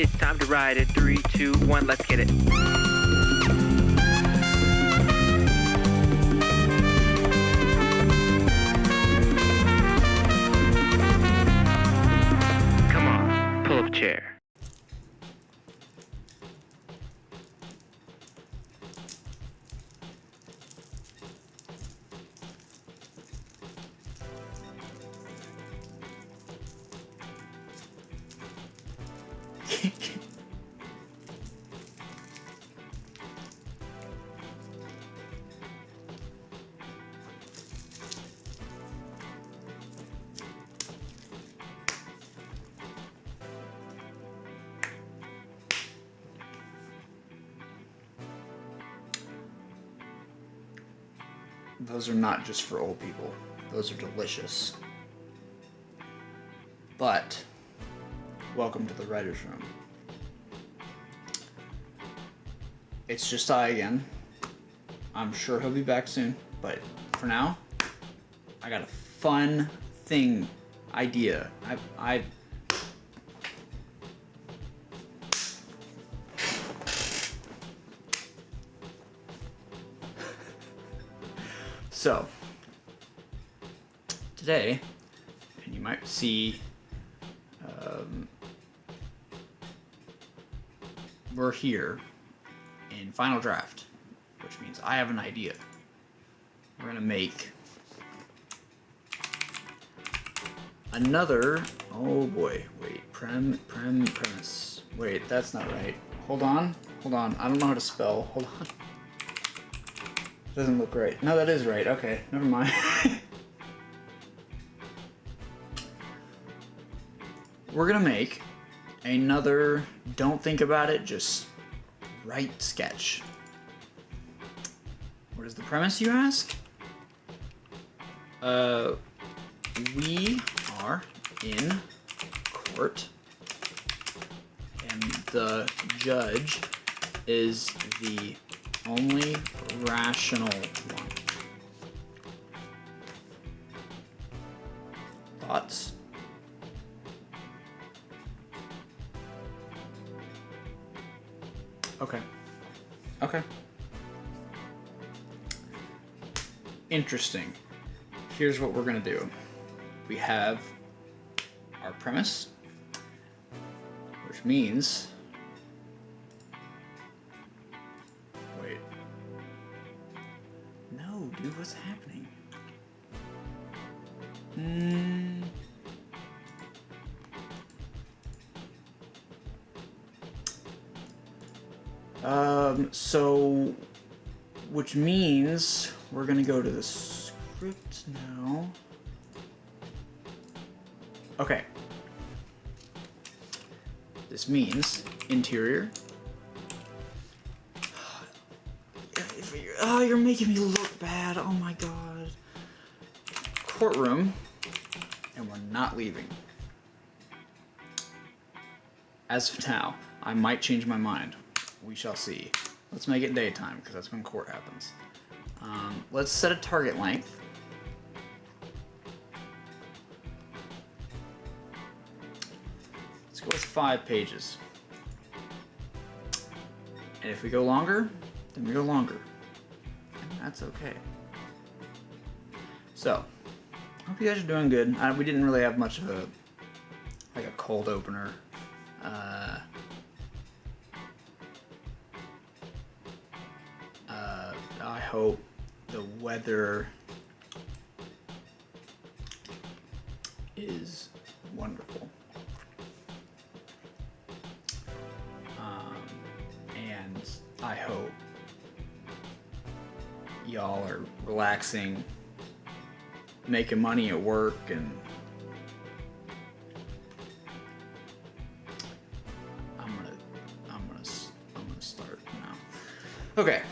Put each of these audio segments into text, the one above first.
It's time to ride it. 3, 2, 1, let's get it. Come on, pull up a chair. Those are not just for old people. Those are delicious. But, welcome to the writer's room. It's just I again. I'm sure he'll be back soon, but for now, I got a fun idea. I So, today, and you might see, we're here in final draft, which means I have an idea. We're gonna make another, oh boy, wait, premise. Wait, that's not right. Hold on, I don't know how to spell, hold on. Doesn't look right. No, that is right. Okay, never mind. We're gonna make another don't think about it, just write sketch. What is the premise, you ask? We are in court, and the judge is the only rational one. Thoughts? Okay. Interesting. Here's what we're gonna do. We have our premise, which means dude, what's happening? So, which means we're gonna go to the script now. Okay. This means interior. Oh, you're making me look bad. Oh my god. Courtroom. And we're not leaving. As of now, I might change my mind. We shall see. Let's make it daytime, because that's when court happens. Let's set a target length. Let's go with 5 pages. And if we go longer, then we go longer. That's okay. So, hope you guys are doing good. We didn't really have much of a cold opener. I hope the weather is wonderful. And I hope y'all are relaxing, making money at work, and I'm gonna start now. Okay,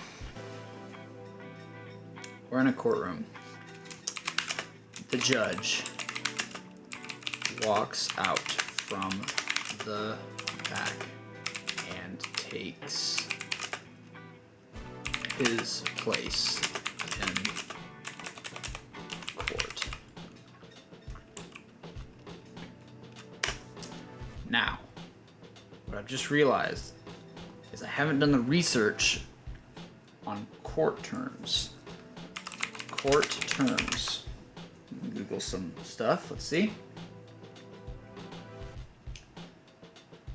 we're in a courtroom. The judge walks out from the back and takes his place in court. Now, what what I've just realized is I haven't done the research on court terms. Court terms. Google some stuff. Let's see.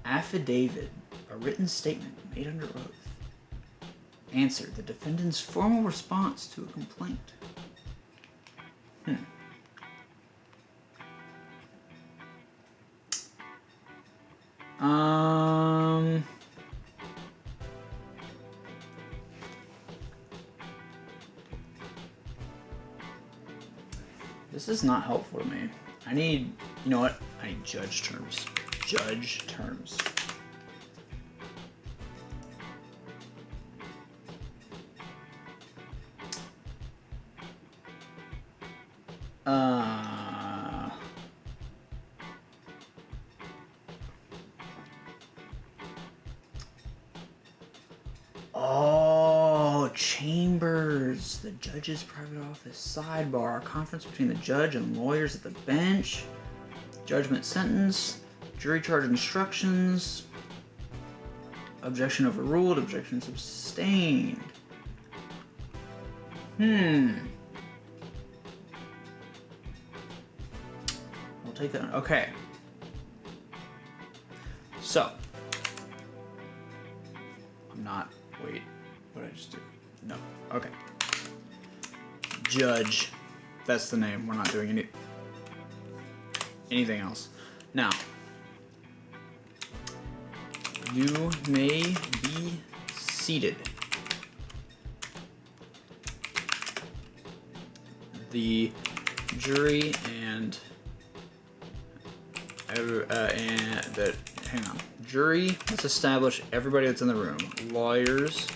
Affidavit, a written statement made under oath. Answer, the defendant's formal response to a complaint. This is not helpful to me. I need, you know what? I need judge terms. Judge terms. Oh, chambers. The judge's private office. Sidebar. Conference between the judge and lawyers at the bench. Judgment sentence. Jury charge instructions. Objection overruled. Objection sustained. We'll take that. Okay. So. I'm not. Wait. What did I just do? No. Okay. Judge. That's the name. We're not doing anything else. Now. You may be seated. The jury and hang on. Jury, let's establish everybody that's in the room. Lawyers.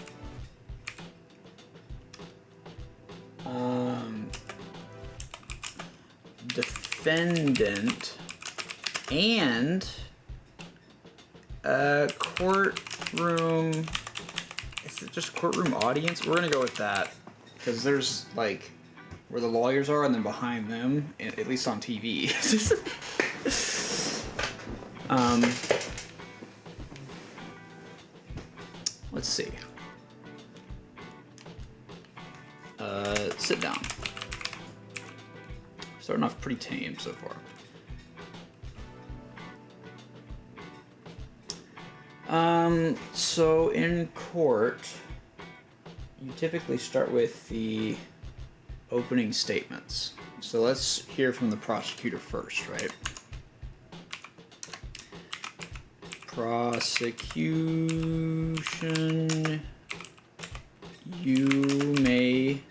Defendant. And courtroom. Is it just courtroom audience? We're gonna go with that. Because there's like where the lawyers are and then behind them, at least on TV. Let's see. Sit down. Starting off pretty tame so far. So in court, you typically start with the opening statements. So let's hear from the prosecutor first, right? Prosecution, you may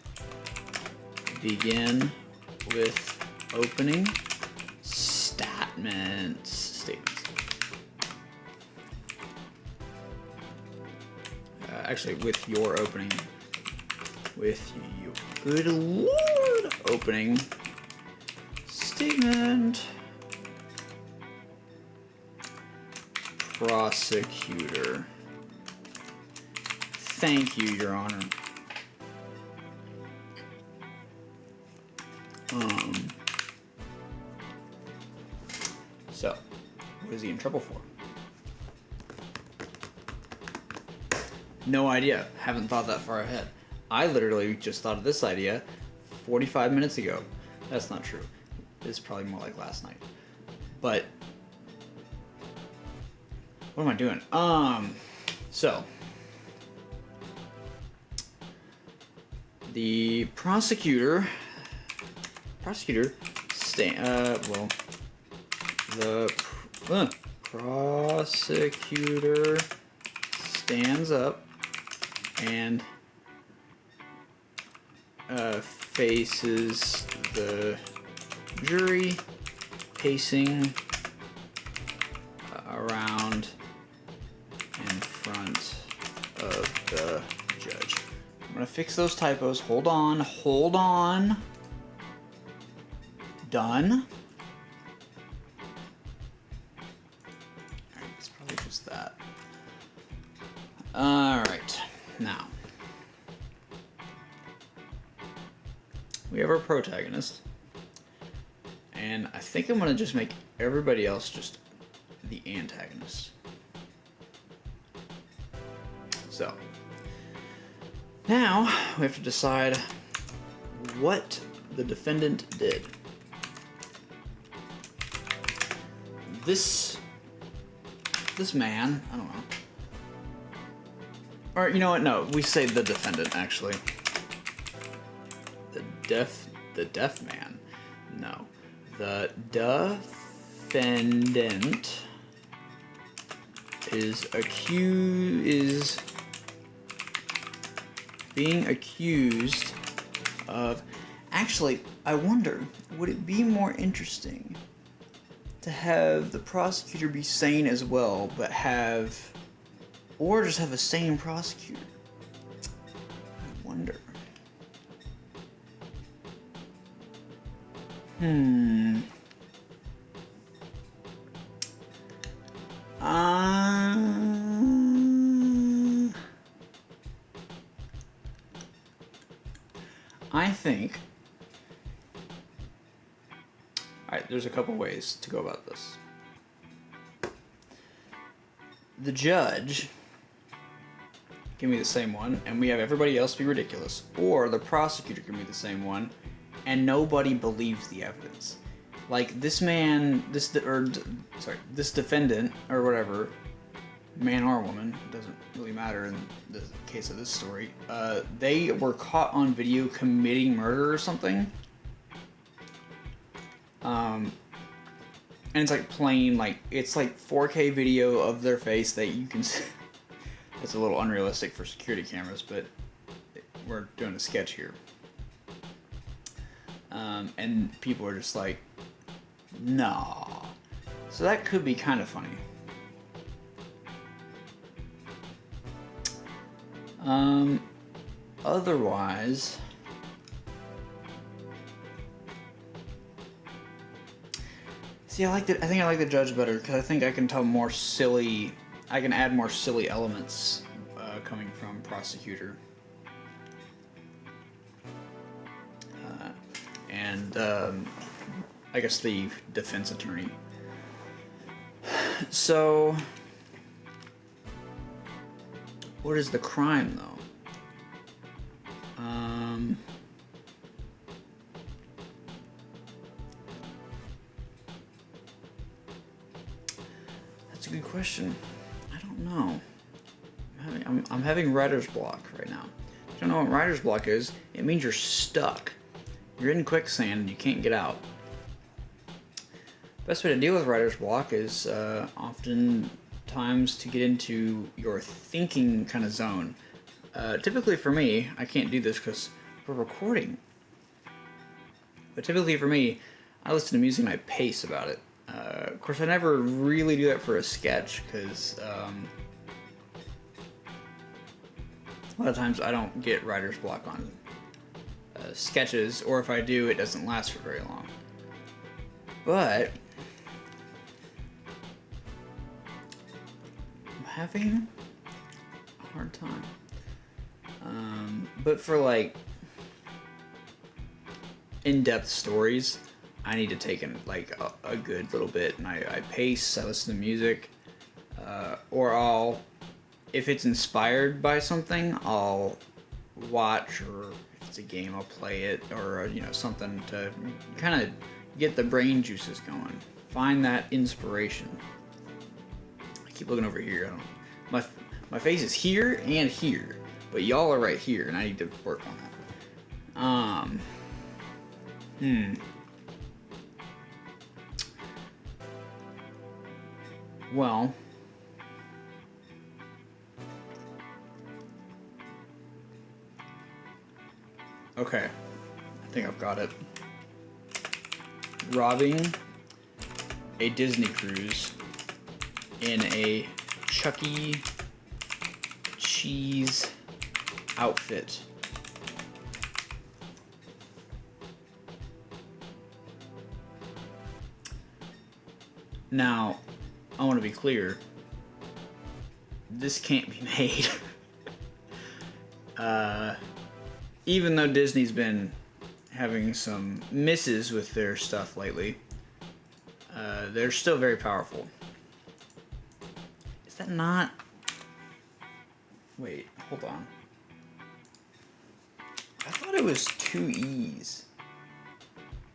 begin with opening statements. Actually, with your opening, with your good lord opening statement. Prosecutor. Thank you, Your Honor. So, what is he in trouble for? No idea. Haven't thought that far ahead. I literally just thought of this idea 45 minutes ago. That's not true. It's probably more like last night. But what am I doing? So the prosecutor the prosecutor stands up and faces the jury, pacing around in front of the judge. I'm gonna fix those typos. Hold on. Done. Alright, it's probably just that. Alright, now. We have our protagonist. And I think I'm gonna just make everybody else just the antagonist. So, now we have to decide what the defendant did. This man, I don't know. Or, you know what? No, we say the defendant, actually. The deaf man. No. The defendant is being accused of... Actually, I wonder, would it be more interesting to have the prosecutor be sane as well, but have... Or just have a sane prosecutor? I wonder. I think... Alright, there's a couple ways to go about this. The judge can be the same one, and we have everybody else be ridiculous. Or the prosecutor can be the same one, and nobody believes the evidence. Like, this man, this defendant, or whatever, man or woman, doesn't really matter in the case of this story, they were caught on video committing murder or something. And it's like plain, like, it's like 4K video of their face that you can see. It's a little unrealistic for security cameras, but we're doing a sketch here. And people are just like, nah. So that could be kind of funny. Otherwise... See, I think I like the judge better, because I think I can tell more silly... I can add more silly elements coming from prosecutor. And I guess the defense attorney. So, what is the crime, though? That's a good question. I don't know. I'm having writer's block right now. If you don't know what writer's block is, it means you're stuck. You're in quicksand and you can't get out. Best way to deal with writer's block is oftentimes to get into your thinking kind of zone. Typically for me, I can't do this because we're recording. But typically for me, I listen to music and I pace about it. Of course, I never really do that for a sketch because a lot of times I don't get writer's block on sketches, or if I do, it doesn't last for very long. But I'm having a hard time. But for like in-depth stories, I need to take in like a good little bit, and I pace, I listen to music, or if it's inspired by something, I'll watch, or if it's a game, I'll play it, or something to kind of get the brain juices going. Find that inspiration. I keep looking over here. My face is here and here, but y'all are right here, and I need to work on that. Well, okay, I think I've got it. Robbing a Disney cruise in a Chuck E. Cheese outfit. Now, I want to be clear. This can't be made. Even though Disney's been having some misses with their stuff lately, they're still very powerful. Is that not... Wait, hold on. I thought it was 2 E's.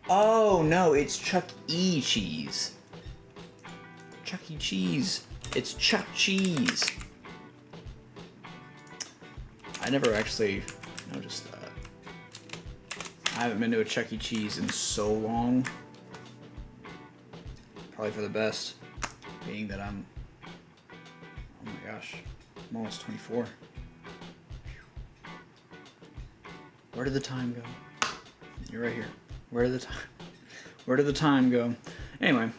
Oh, no, it's Chuck E. Cheese. Chuck E. Cheese. It's Chuck Cheese. I never actually noticed that. I haven't been to a Chuck E. Cheese in so long. Probably for the best, being that I'm, oh my gosh, I'm almost 24. Where did the time go? You're right here. Where did the time go? Anyway.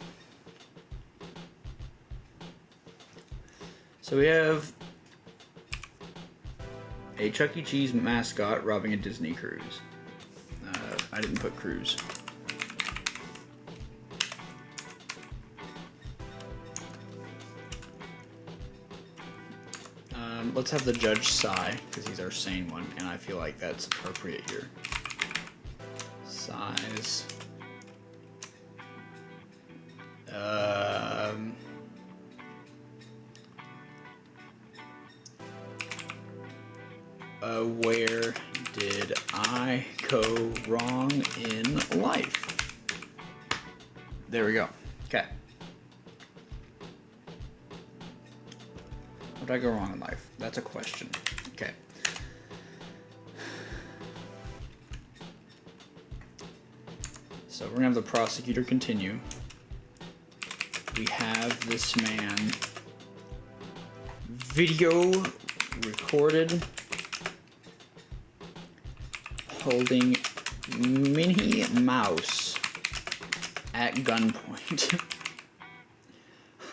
So we have a Chuck E. Cheese mascot robbing a Disney cruise. I didn't put cruise. Let's have the judge sigh, because he's our sane one, and I feel like that's appropriate here. Sighs. Where did I go wrong in life? There we go. Okay. Where did I go wrong in life? That's a question. Okay. So we're gonna have the prosecutor continue. We have this man video recorded holding Minnie Mouse at gunpoint.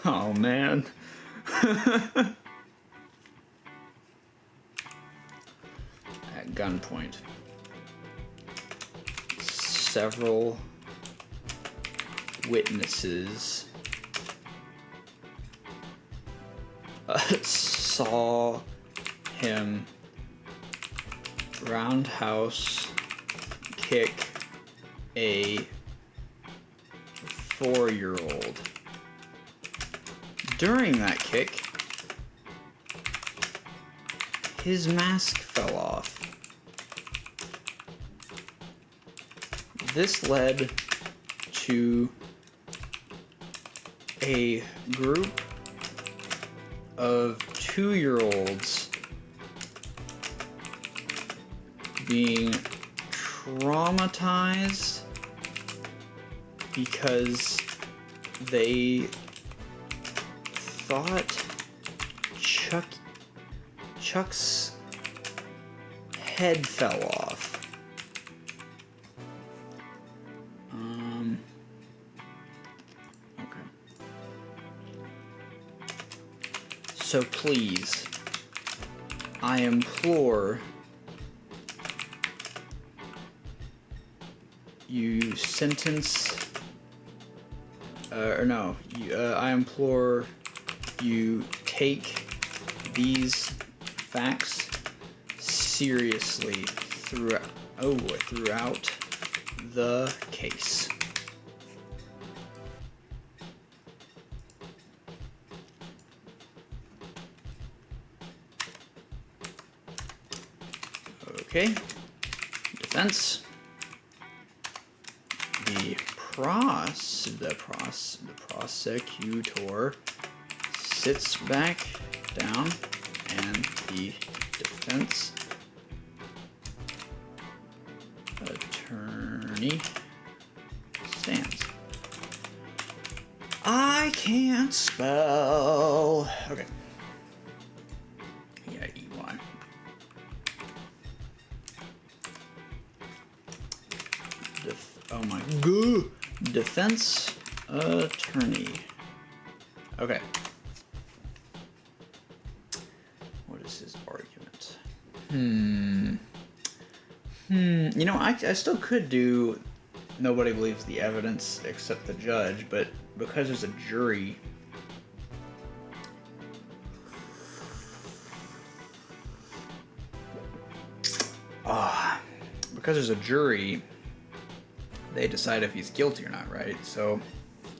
Oh man. At gunpoint. Several witnesses saw him roundhouse kick a 4-year-old. During that kick, his mask fell off. This led to a group of 2-year-olds being traumatized because they thought Chuck's head fell off. Okay. So please, I implore you I implore you take these facts seriously throughout the case. Okay, defense. The prosecutor sits back down and the defense attorney stands. I can't spell. Okay. Yeah, EY. Oh my god. Defense attorney. Okay. What is his argument? You know, I still could do nobody believes the evidence except the judge, but because there's a jury, they decide if he's guilty or not, right? So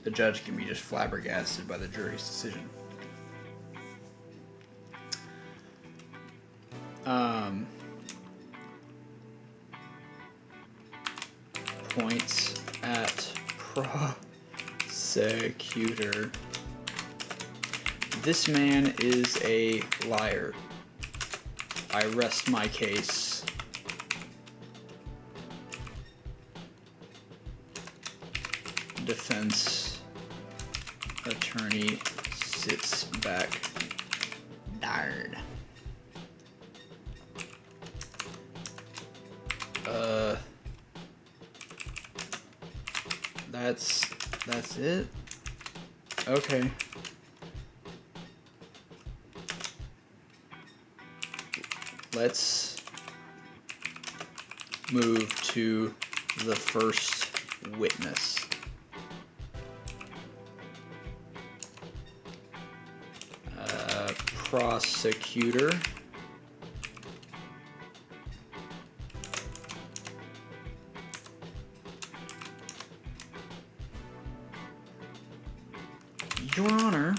the judge can be just flabbergasted by the jury's decision. Points at prosecutor. This man is a liar. I rest my case. Defense attorney sits back. Darn. That's it? Okay. Let's move to the first witness. Prosecutor. Your Honor,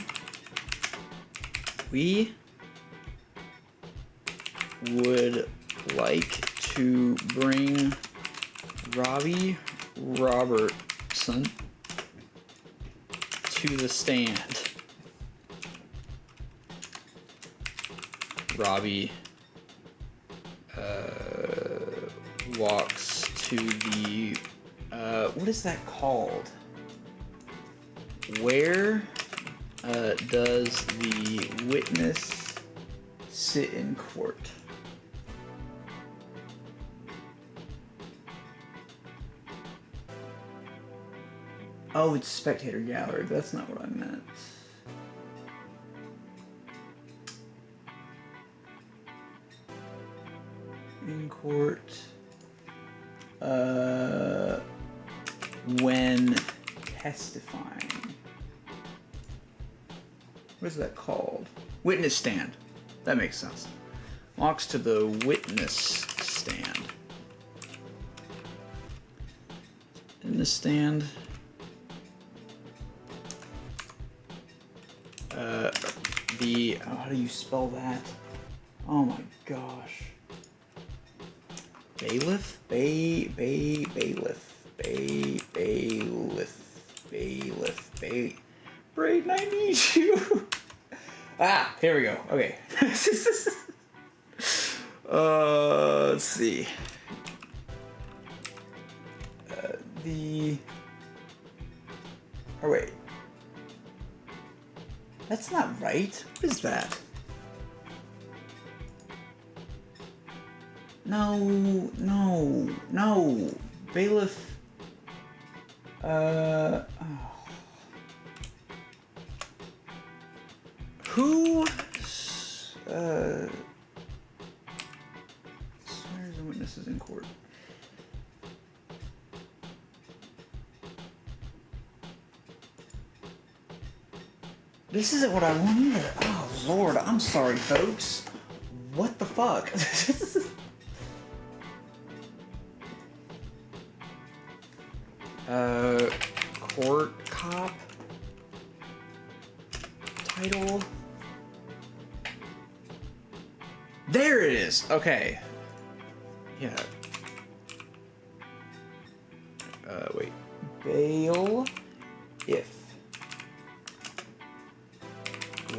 we would like to bring Robbie Robertson to the stand. Robbie walks to the what is that called? Where does the witness sit in court? Oh, it's spectator gallery, but that's not what I meant. In court, when testifying. What is that called? Witness stand. That makes sense. Walks to the witness stand. In the stand. How do you spell that? Oh my gosh. Bailiff? Bailiff. Braden, I need you. Ah, here we go. Okay. Let's see. Oh, wait. That's not right. What is that? No. Bailiff. Oh. Who swears and witnesses in court? This isn't what I want either. Oh Lord, I'm sorry, folks. What the fuck? Court cop title. There it is. Okay. Yeah. Wait. Bail if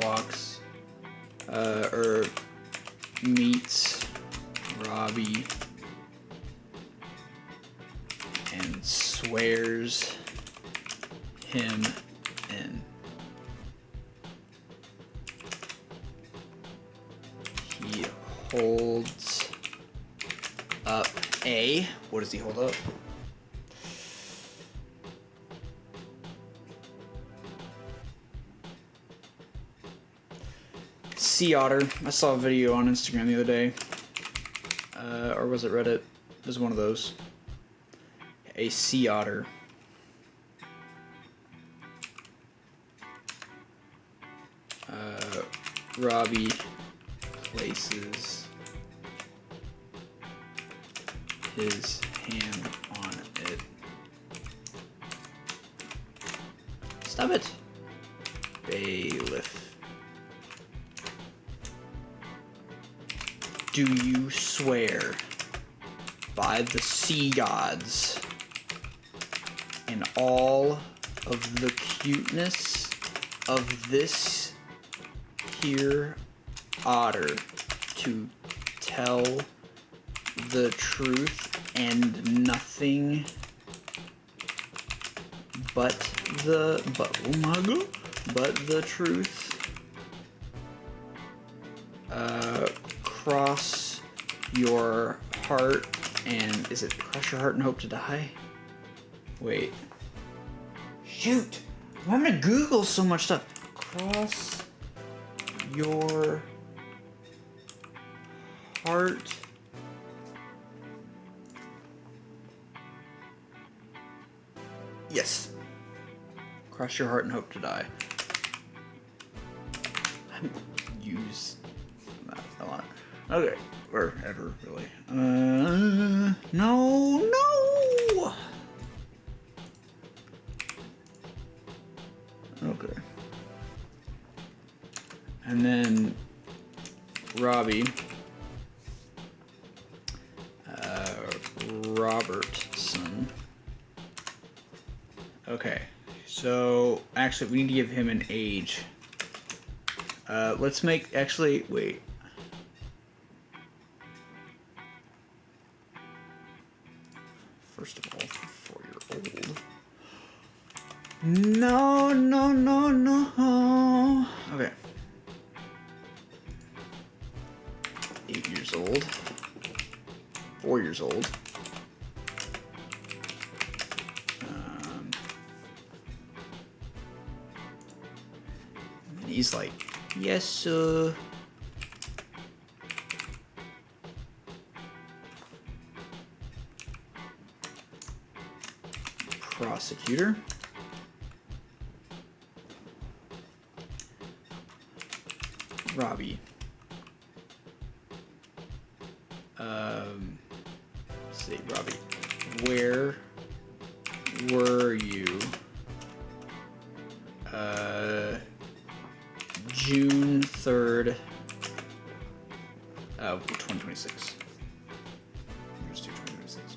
walks or meets Robbie and swears him in. He holds up a. What does he hold up? Sea otter. I saw a video on Instagram the other day. Or was it Reddit? It was one of those. A sea otter. Robbie places his hand on it. Stop it. Bailiff. Do you swear by the sea gods and all of the cuteness of this here otter to tell the truth and nothing but the truth? Cross your heart and is it cross your heart and hope to die? Wait. Shoot! I'm gonna Google so much stuff. Cross your heart. Yes. Cross your heart and hope to die. I haven't used that a lot. Okay. Or ever, really. No. Okay. And then Robbie. Robertson. Okay. So, actually, we need to give him an age. Let's make, actually, wait. First of all, 4-year-old. No. Okay. 8 years old. 4 years old. And he's like, yes, sir. Prosecutor. Robbie. Let's see, Robbie. Where were you? June 3rd of 2026. Here's 2026.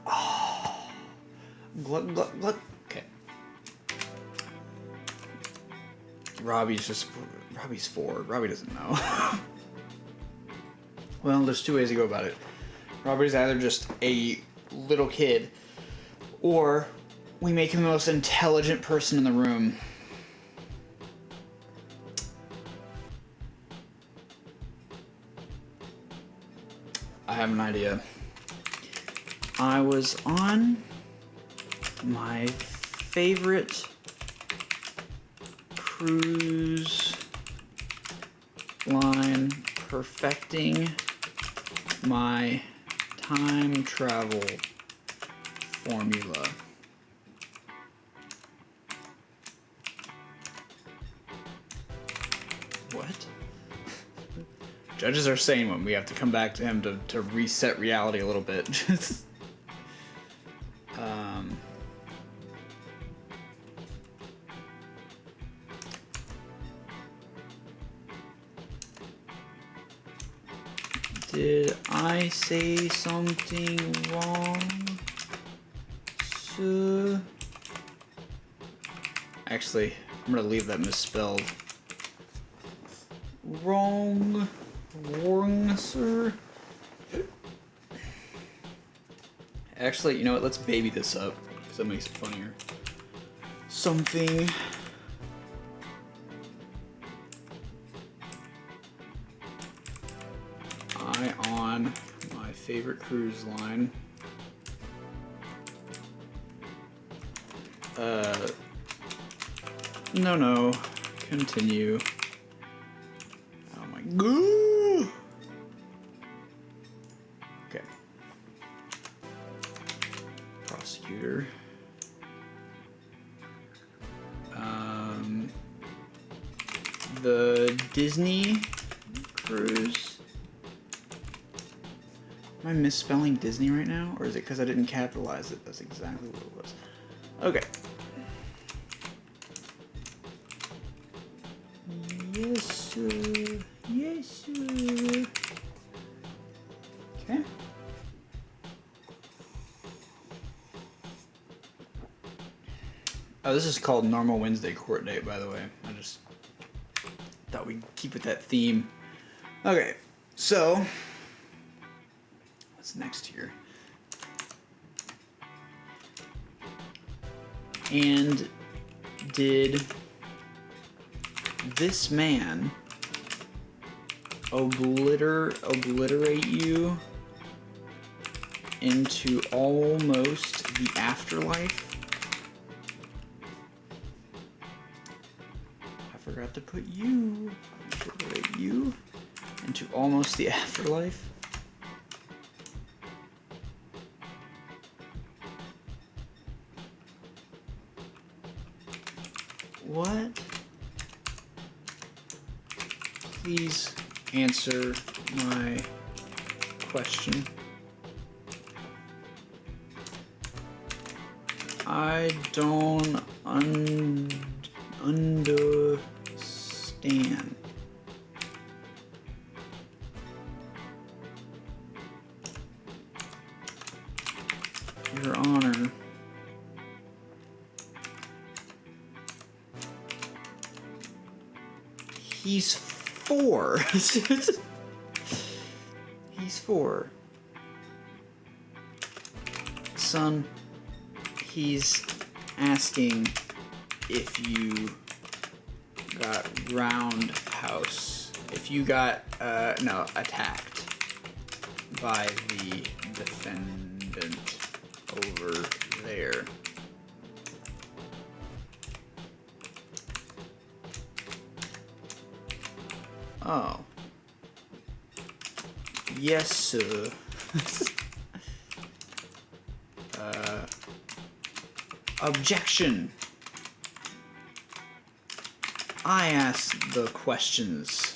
Oh. Glug. Okay. Robbie's 4. Robbie doesn't know. Well, there's 2 ways to go about it. Robbie's either just a little kid, or we make him the most intelligent person in the room. I have an idea. I was on my favorite cruise line perfecting my time travel formula. What? Judges are saying when we have to come back to him to reset reality a little bit. Did I say something wrong, sir? Actually, I'm gonna leave that misspelled. Wrong, sir. Actually, you know what? Let's baby this up because that makes it funnier. Something. On my favorite cruise line. No. Continue. Oh my god. Okay. Prosecutor. The Disney cruise. Am I misspelling Disney right now? Or is it because I didn't capitalize it? That's exactly what it was. Okay. Yes, sir. Yes, sir. Okay. Oh, this is called Normal Wednesday Court Date, by the way. I just thought we'd keep with that theme. Okay, so what's next here? And did this man obliterate you into almost the afterlife? I forgot to put you. Obliterate you into almost the afterlife. What? Please answer my question. I don't understand. Your Honor. He's 4. He's 4. Son, he's asking if you got roundhouse. If you got, attacked by the defendant over there. Oh. Yes, sir. Objection. I ask the questions.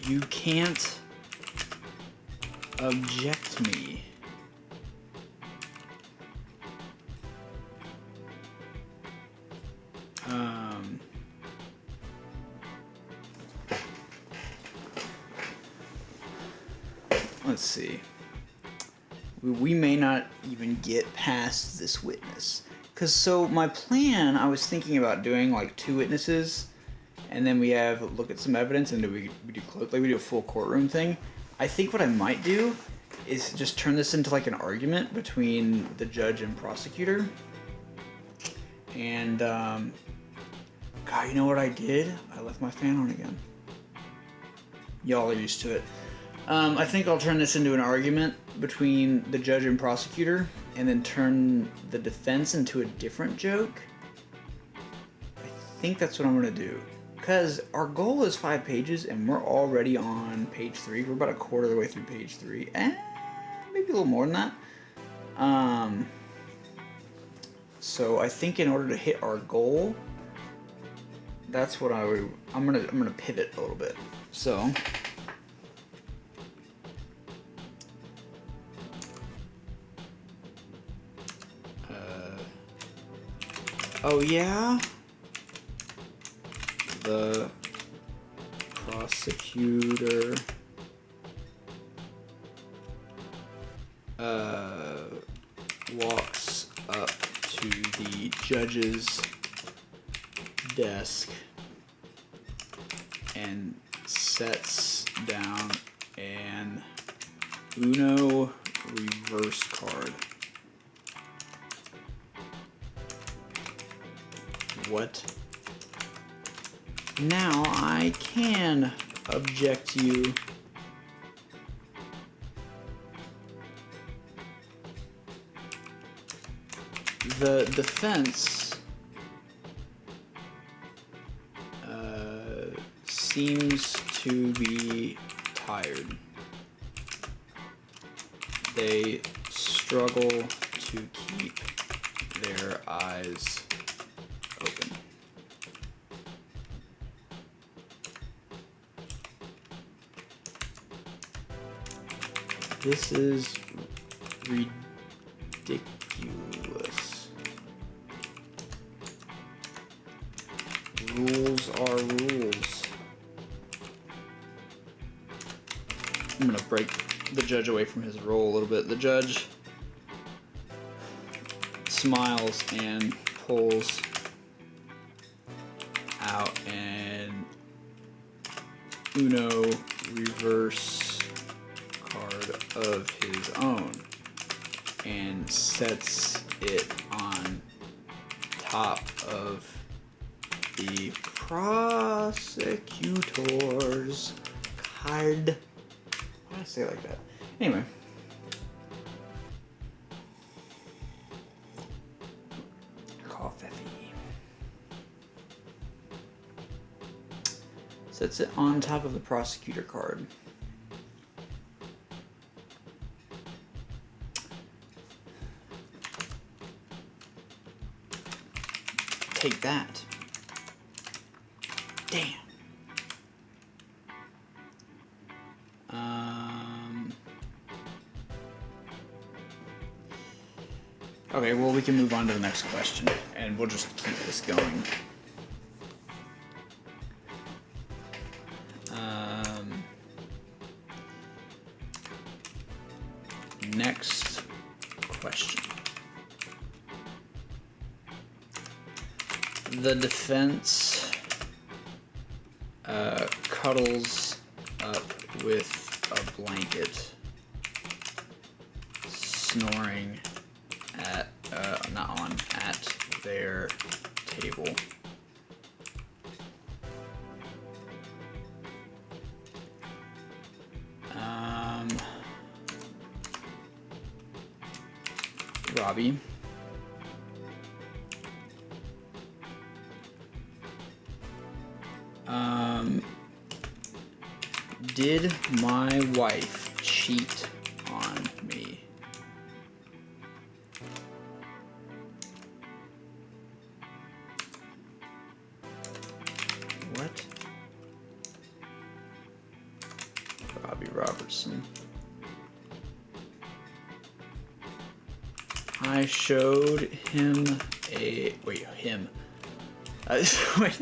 You can't object me. Let's see. We may not even get past this witness. Because, so, my plan, I was thinking about doing, like, 2 witnesses, and then we look at some evidence, and we do a full courtroom thing. I think what I might do is just turn this into, like, an argument between the judge and prosecutor. And, God, you know what I did? I left my fan on again. Y'all are used to it. I think I'll turn this into an argument between the judge and prosecutor, and then turn the defense into a different joke. I think that's what I'm going to do. Because our goal is 5 pages, and we're already on page 3. We're about a quarter of the way through page 3. Maybe a little more than that. So I think in order to hit our goal, that's what I'm gonna pivot a little bit. So oh yeah? The prosecutor walks up to the judge's desk and sets down an Uno reverse card. What? Now I can object you. The defense seems to be tired. They struggle to keep their eyes open. This is ridiculous. Rules are rules. I'm gonna break the judge away from his role a little bit. The judge smiles and pulls out an Uno reverse card of his own and sets it on top of the prosecutor's card. Why did I say it like that? Anyway. Coffee. Sets it on top of the prosecutor card. Take that. Damn. Okay, well, we can move on to the next question, and we'll just keep this going. Next question. The defense cuddles up with a blanket, snoring at their table. Robbie. Did my wife cheat on me? What? Robbie Robertson. I showed him a... Wait, him. Wait.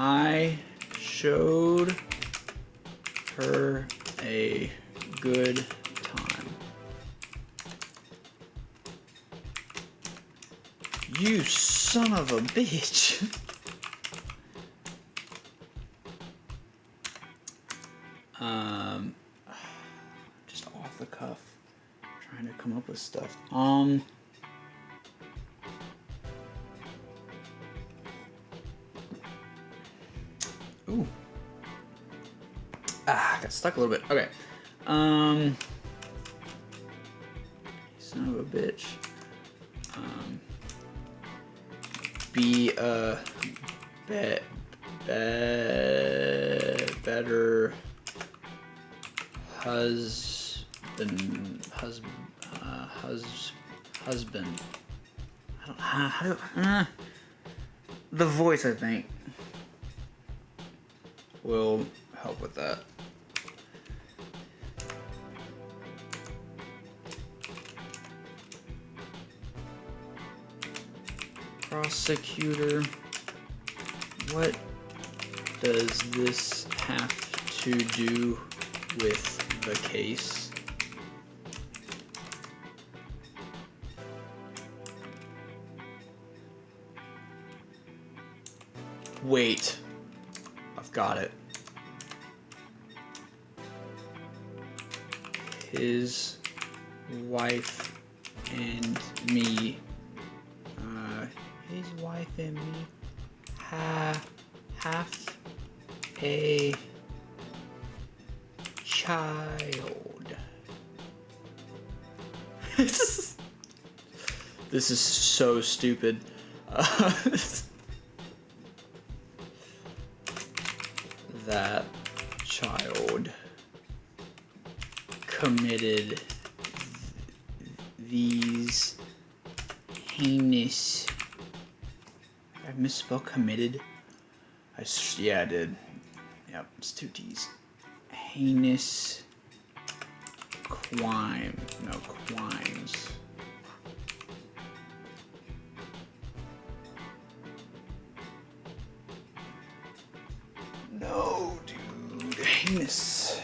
I showed her a good time. You son of a bitch. Just off the cuff, trying to come up with stuff. Ooh. Got stuck a little bit. Okay. Son of a bitch. Be a better husband. The voice, I think, will help with that. Prosecutor, what does this have to do with the case? Wait, I've got it. His wife and me. His wife and me have a child. This is so stupid. That child committed these heinous... I misspelled committed. Yeah, I did. Yep, it's 2 T's. Heinous crime. No, crimes. No, dude. Heinous.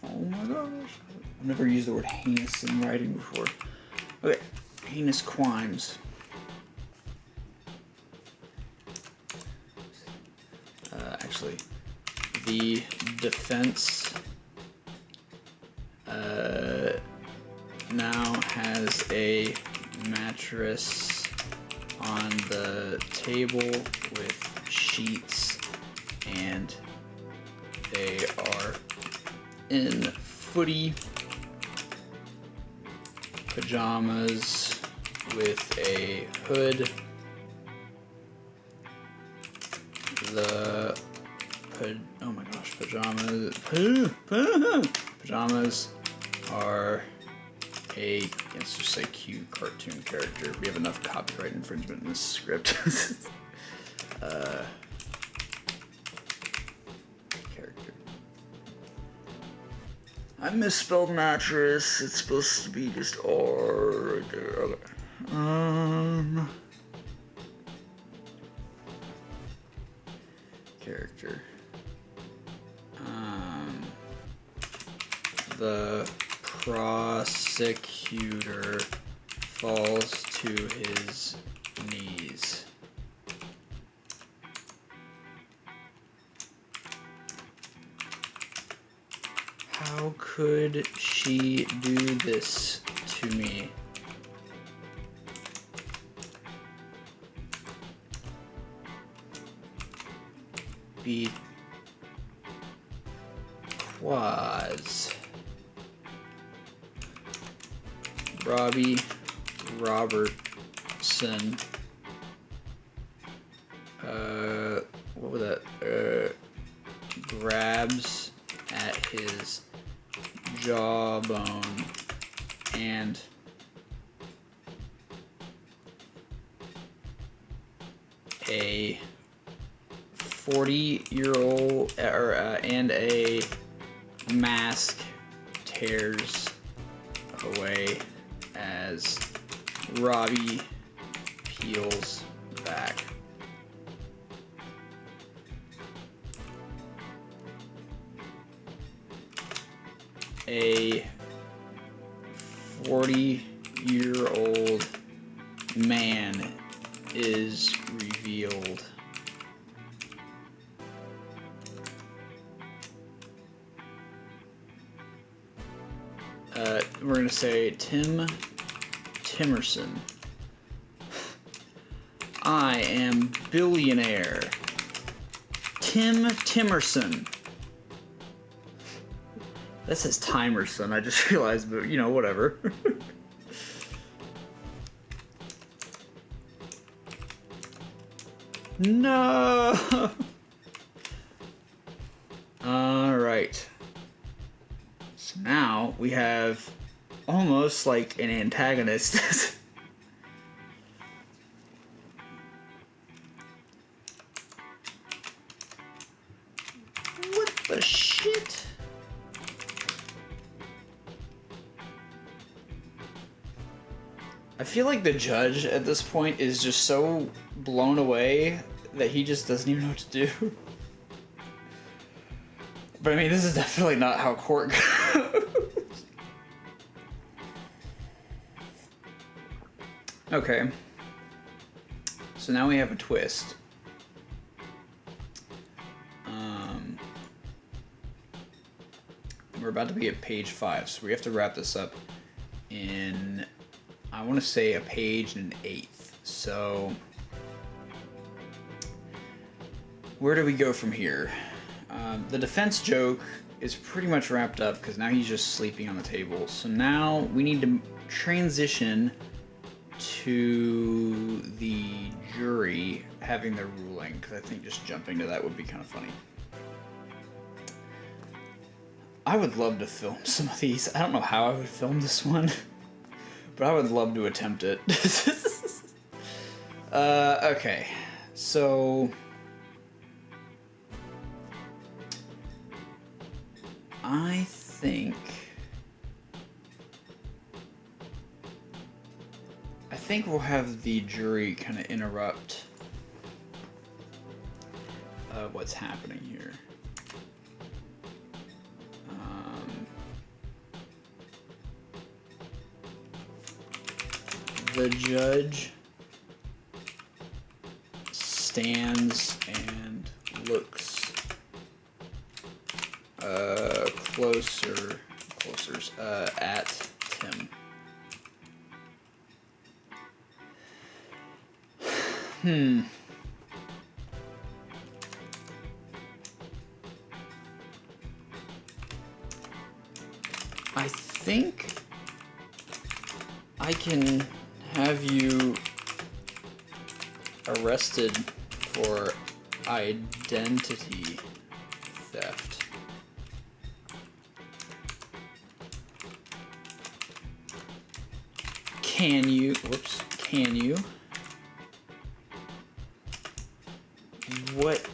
Oh my gosh. I've never used the word heinous in writing before. Okay, heinous crimes. Actually, the defense now has a mattress on the table with sheets, and they are in footy pajamas with a hood. Oh my gosh, pajamas are let's just say cute cartoon character. We have enough copyright infringement in this script. Character. I misspelled mattress. It's supposed to be just R right there. Okay. Character. The prosecutor falls to his knees. How could she do this to me? Because Robbie Robertson, what was that? Grabs at his jawbone and a 40-year-old and a mask tears away as Robbie peels back. A 40-year-old man is revealed. We're going to say Tim Timerson. I am billionaire. Tim Timerson. That says Timerson, I just realized, but you know, whatever. No! Alright. So now we have almost like an antagonist. What the shit? I feel like the judge at this point is just so blown away that he just doesn't even know what to do. But I mean, this is definitely not how court goes. Okay. So now we have a twist. We're about to be at page 5, so we have to wrap this up in, I want to say, a page and an eighth. So where do we go from here? The defense joke is pretty much wrapped up because now he's just sleeping on the table. So now we need to transition to the jury having their ruling, because I think just jumping to that would be kind of funny. I would love to film some of these. I don't know how I would film this one, but I would love to attempt it. Okay, so I think we'll have the jury kind of interrupt what's happening here. The judge stands and looks closer at Tim. I think I can have you arrested for identity theft. Can you? What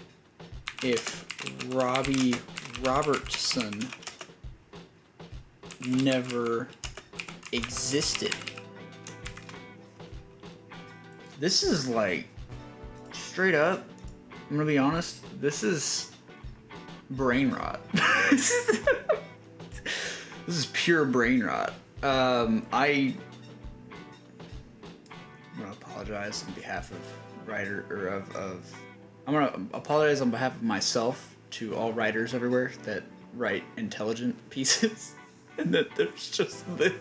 if Robbie Robertson never existed? This is like, straight up, I'm gonna be honest, this is brain rot. This is pure brain rot. I'm gonna apologize on behalf of I'm gonna apologize on behalf of myself to all writers everywhere that write intelligent pieces and that there's just this.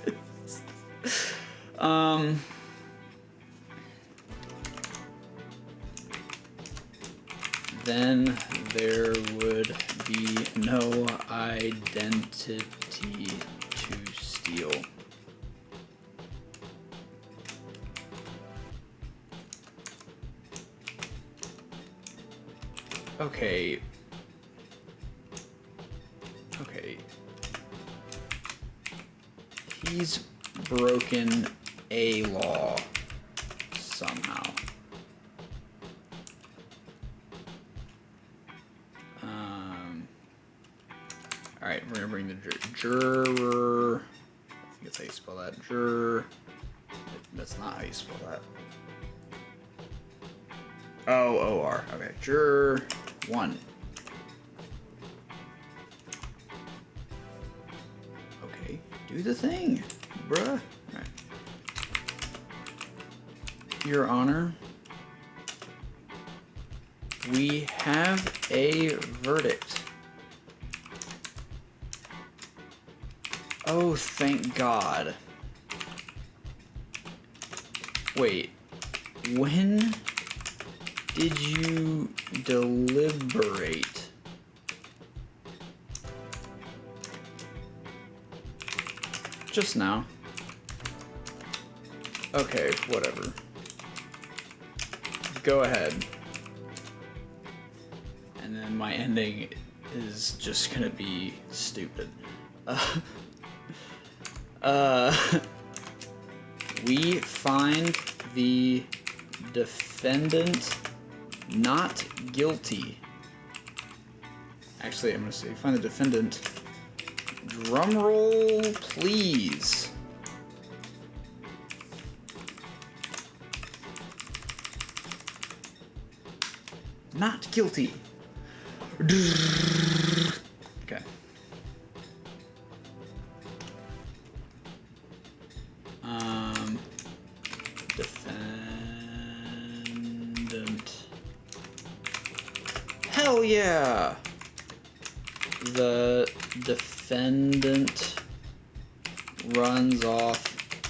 Then there would be no identity to steal. Okay. He's broken a law somehow. Alright, we're gonna bring the juror. I think that's how you spell that. Juror. That's not how you spell that. O-O-R. Okay, juror 1. Okay, do the thing, bruh. Alright. Your Honor, we have a verdict. Oh, thank God. Wait, when did you deliberate? Just now. Okay, whatever. Go ahead. And then my ending is just gonna be stupid. We find the defendant not guilty. Actually, I'm gonna say find the defendant. Drum roll, please. Not guilty. Okay. Defendant. Hell yeah! The defendant runs off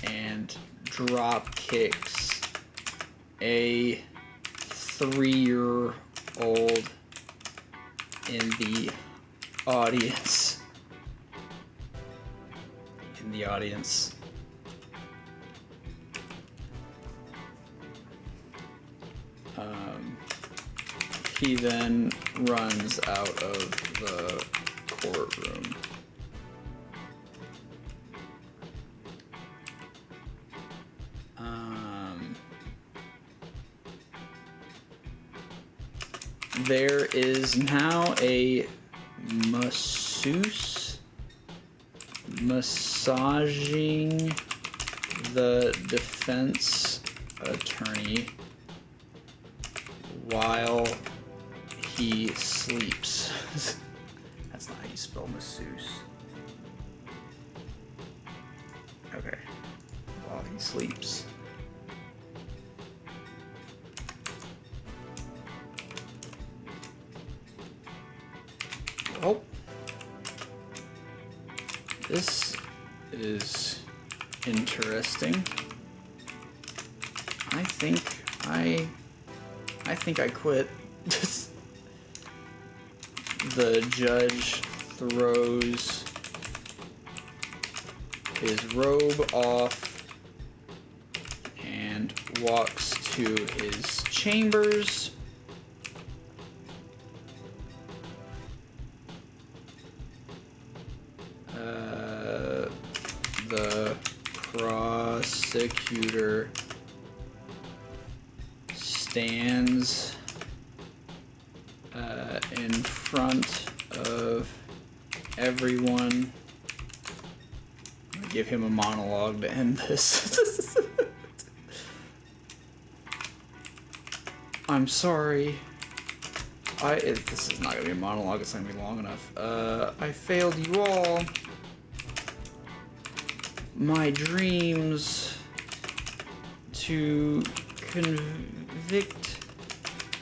and drop kicks a 3-year-old in the audience. He then runs out of the courtroom. there is now a masseuse massaging the defense attorney while he sleeps. That's not how you spell masseuse. Okay. While he sleeps. Oh. This is interesting. I think I quit. The judge throws his robe off and walks to his chambers. The prosecutor stands in front of everyone. I'm gonna give him a monologue to end this. I'm sorry. This is not gonna be a monologue, it's gonna be long enough. I failed you all. My dreams to convict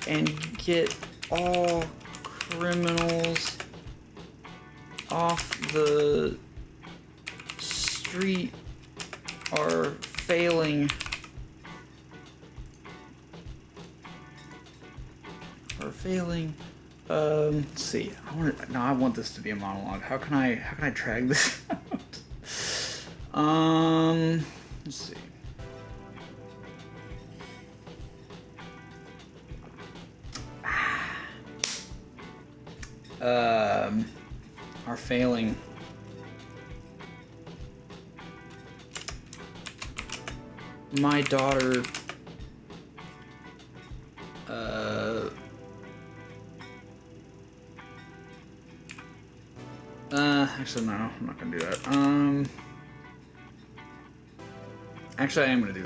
and get all criminals off the street are failing. Let's see. I want this to be a monologue. How can I drag this out? Let's see. Are failing. My daughter actually no, I'm not gonna do that. Actually I am gonna do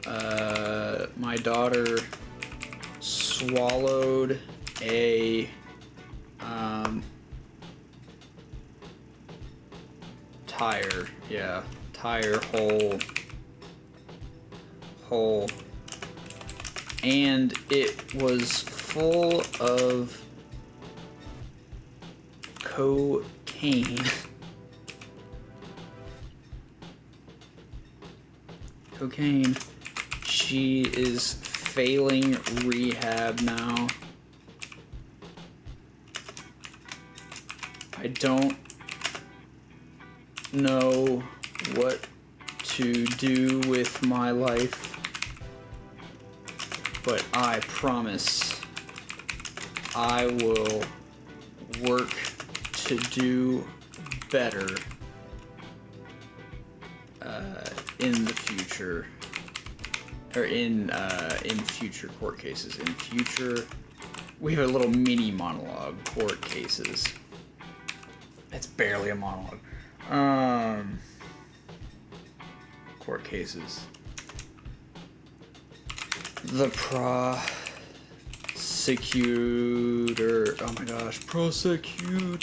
that. My daughter swallowed a tire hole, and it was full of cocaine. She is failing rehab now. I don't know what to do with my life, but I promise I will work to do better in the future, or in future court cases. In future, we have a little mini monologue. Court cases. It's barely a monologue. Court cases. The prosecutor. Oh my gosh, prosecutor.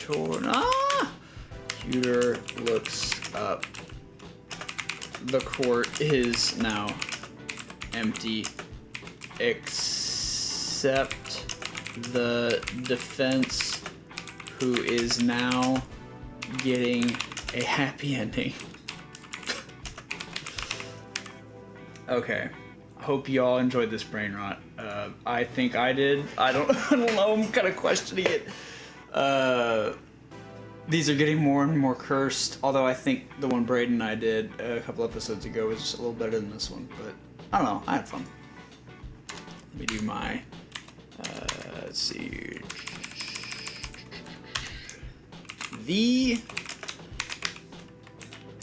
Prosecutor looks up. The court is now empty, except the defense, who is now getting a happy ending. Okay, hope you all enjoyed this brain rot. I think I did. I don't know. I'm kind of questioning it. These are getting more and more cursed. Although I think the one Braden and I did a couple episodes ago was a little better than this one. But I don't know. I had fun. Let me do my. Let's see. The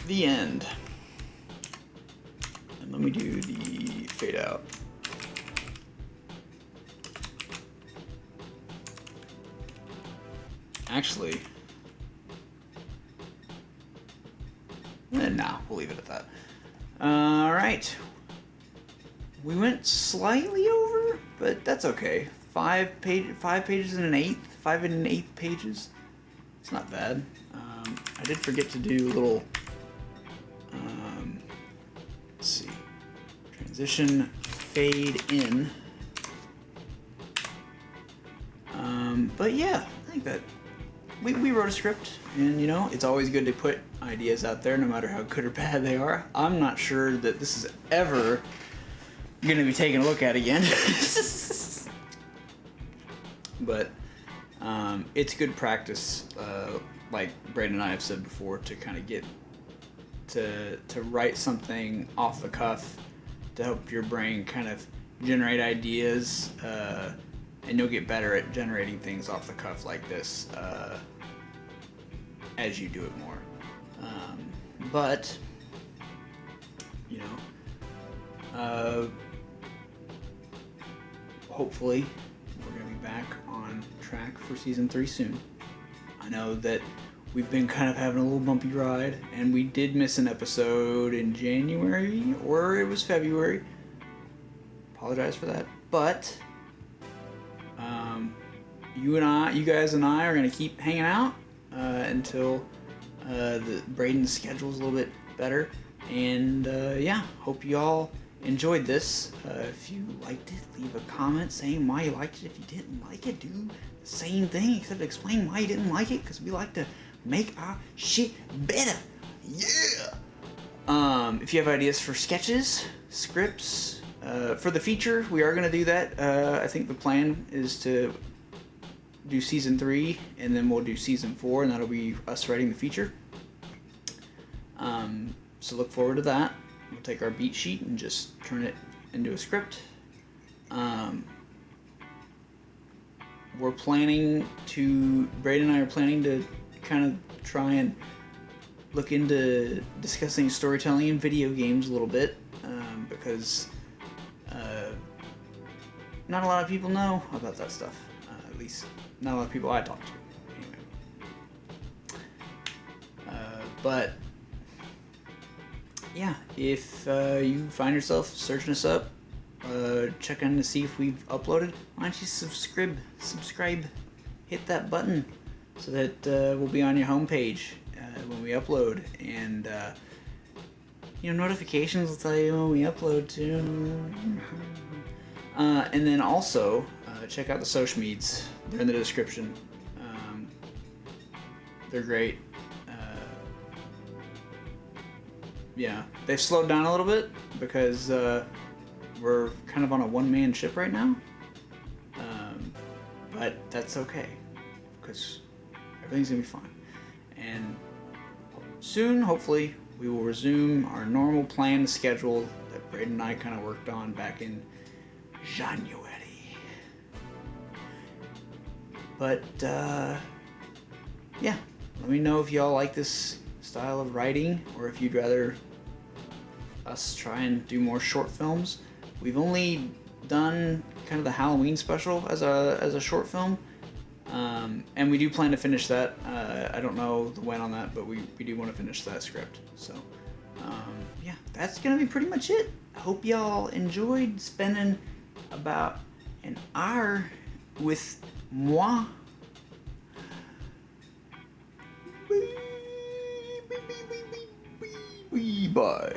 end. And let me do the fade out. Actually, nah, we'll leave it at that. All right. We went slightly over, but that's okay. 5 pages and an eighth. 5 and an eighth pages. It's not bad. I did forget to do a little. Let's see. Transition, fade in. But yeah, I think that we wrote a script, and you know, it's always good to put ideas out there, no matter how good or bad they are. I'm not sure that this is ever gonna be taken a look at again. But it's good practice, like Braden and I have said before, to kind of get to write something off the cuff to help your brain kind of generate ideas, and you'll get better at generating things off the cuff like this as you do it more. But you know, hopefully we're gonna be back on track for season 3 soon. I know that we've been kind of having a little bumpy ride, and we did miss an episode in January, or it was February. Apologize for that, but you guys and I are gonna keep hanging out until Braden's schedule's a little bit better, and yeah, hope you all enjoyed this. If you liked it, leave a comment saying why you liked it. If you didn't like it, do the same thing, except explain why you didn't like it, because we like to make our shit better. Yeah! If you have ideas for sketches, scripts, for the feature, we are going to do that. I think the plan is to do season 3, and then we'll do season 4, and that'll be us writing the feature. So look forward to that. We'll take our beat sheet and just turn it into a script. Braden and I are planning to kind of try and look into discussing storytelling in video games a little bit, because not a lot of people know about that stuff. At least not a lot of people I talk to. Anyway. But yeah, if you find yourself searching us up, checking to see if we've uploaded, why don't you subscribe, hit that button so that we'll be on your homepage when we upload, and notifications will tell you when we upload too. And then also check out the social medias. They're in the description. They're great. Yeah, they've slowed down a little bit because we're kind of on a one-man ship right now. But that's okay, because everything's gonna be fine. And soon, hopefully, we will resume our normal planned schedule that Braden and I kind of worked on back in January. But yeah, let me know if y'all like this style of writing, or if you'd rather us try and do more short films. We've only done kind of the Halloween special as a short film, and we do plan to finish that. I don't know the when on that, but we do want to finish that script. So yeah, that's gonna be pretty much it. I hope y'all enjoyed spending about an hour with moi. Bye.